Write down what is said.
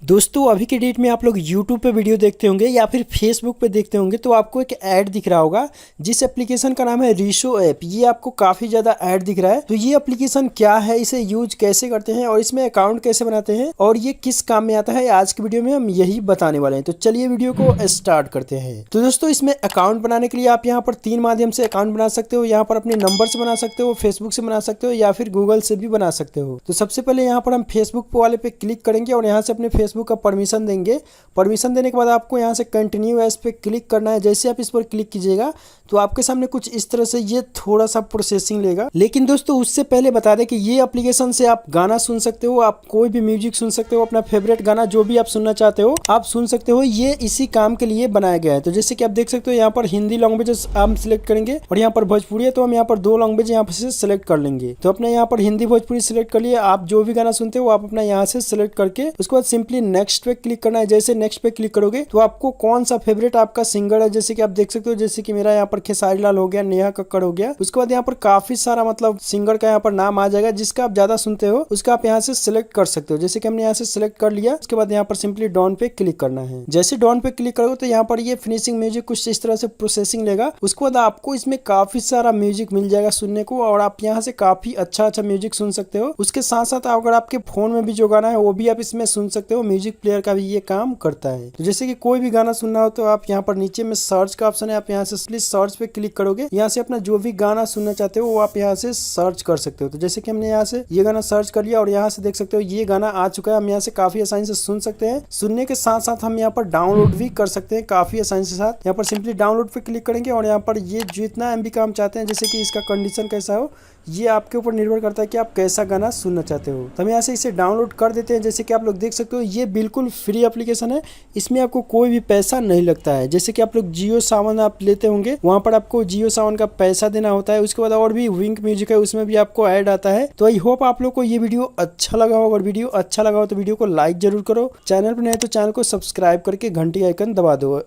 दोस्तों अभी के डेट में आप लोग YouTube पे वीडियो देखते होंगे या फिर Facebook पे देखते होंगे तो आपको एक ऐड दिख रहा होगा जिस एप्लीकेशन का नाम है रीशो ऐप। ये आपको काफ़ी ज़्यादा ऐड दिख रहा है। तो ये एप्लीकेशन क्या है, इसे यूज कैसे करते हैं और इसमें अकाउंट कैसे बनाते हैं और ये किस काम में आता है, आज की वीडियो में हम यही बताने वाले हैं। तो चलिए वीडियो को स्टार्ट करते हैं। तो दोस्तों इसमें अकाउंट बनाने के लिए आप यहाँ पर 3 माध्यम से अकाउंट बना सकते हो। यहाँ पर अपने नंबर से बना सकते हो, फेसबुक से बना सकते हो या फिर गूगल से भी बना सकते हो। तो सबसे पहले यहाँ पर हम फेसबुक वाले पे क्लिक करेंगे और यहाँ से अपने फेसबुक का परमिशन देंगे। परमिशन देने के बाद आपको यहाँ से कंटिन्यू एज पे क्लिक करना है। जैसे आप इस पर क्लिक कीजिएगा तो आपके सामने कुछ इस तरह से ये थोड़ा सा प्रोसेसिंग लेगा। लेकिन दोस्तों उससे पहले बता दें कि ये एप्लीकेशन से आप गाना सुन सकते हो, आप कोई भी म्यूजिक सुन सकते हो, अपना फेवरेट गाना जो भी आप सुनना चाहते हो आप सुन सकते हो। ये इसी काम के लिए बनाया गया है। तो जैसे कि आप देख सकते हो यहाँ पर हिंदी लैंग्वेजेस हम सिलेक्ट करेंगे और यहाँ पर भोजपुरी है तो हम यहाँ पर 2 लैंग्वेज यहाँ से सिलेक्ट कर लेंगे। तो अपने यहाँ पर हिंदी भोजपुरी सिलेक्ट कर लिए। आप जो भी गाना सुनते हो आप अपना यहाँ से सिलेक्ट करके उसके बाद सिंपली नेक्स्ट पे क्लिक करना है। जैसे नेक्स्ट पे क्लिक करोगे तो आपको कौन सा फेवरेट आपका सिंगर है, जैसे कि आप देख सकते हो, जैसे कि मेरा यहाँ पर खेसारी लाल हो गया, नेहा कक्कड़ हो गया। उसके बाद यहाँ पर काफी सारा मतलब सिंगर का यहाँ पर नाम आ जाएगा जिसका आप ज्यादा सुनते हो उसका आप यहाँ से सिलेक्ट कर सकते हो। जैसे कि हमने यहाँ से सिलेक्ट कर लिया। उसके बाद यहाँ पर सिंपली डॉन पे क्लिक करना है। जैसे डॉन पे क्लिक करोगे तो यहाँ पर ये फिनिशिंग म्यूजिक कुछ इस तरह से प्रोसेसिंग लेगा। उसके बाद आपको इसमें काफी सारा म्यूजिक मिल जाएगा सुनने को और आप यहाँ से काफी अच्छा म्यूजिक सुन सकते हो। उसके साथ साथ अगर आपके फोन में भी जो गाना है वो भी आप इसमें सुन सकते हो। म्यूजिक प्लेयर का भी ये काम करता है। तो जैसे कि कोई भी गाना सुनना हो तो आप यहाँ पर नीचे में सर्च का ऑप्शन है, आप यहाँ से सर्च पे क्लिक करोगे। यहाँ से अपना जो भी गाना सुनना चाहते हो वो आप यहाँ से सर्च कर सकते हो। तो जैसे कि हमने यहाँ से ये गाना सर्च कर लिया और यहाँ से देख सकते हो ये गाना आ चुका है। हम यहाँ से काफी आसानी से सुन सकते हैं। सुनने के साथ साथ हम यहाँ पर डाउनलोड भी कर सकते हैं काफी आसानी से। साथ यहाँ पर सिंपली डाउनलोड पे क्लिक करेंगे और यहाँ पर ये जितना MB का हम चाहते हैं, जैसे कि इसका कंडीशन कैसा हो ये आपके ऊपर निर्भर करता है कि आप कैसा गाना सुनना चाहते हो। तो हम यहाँ से इसे डाउनलोड कर देते हैं। जैसे कि आप लोग देख सकते हो ये बिल्कुल फ्री एप्लीकेशन है, इसमें आपको कोई भी पैसा नहीं लगता है। जैसे कि आप लोग जियो सावन आप लेते होंगे वहां पर आपको जियो सावन का पैसा देना होता है। उसके बाद और भी विंक म्यूजिक है उसमें भी आपको ऐड आता है। तो आई होप आप लोग को ये वीडियो अच्छा लगा हो। अगर वीडियो अच्छा लगा हो तो वीडियो को लाइक जरूर करो। चैनल पर नए तो चैनल को सब्सक्राइब करके घंटी आइकन दबा दो।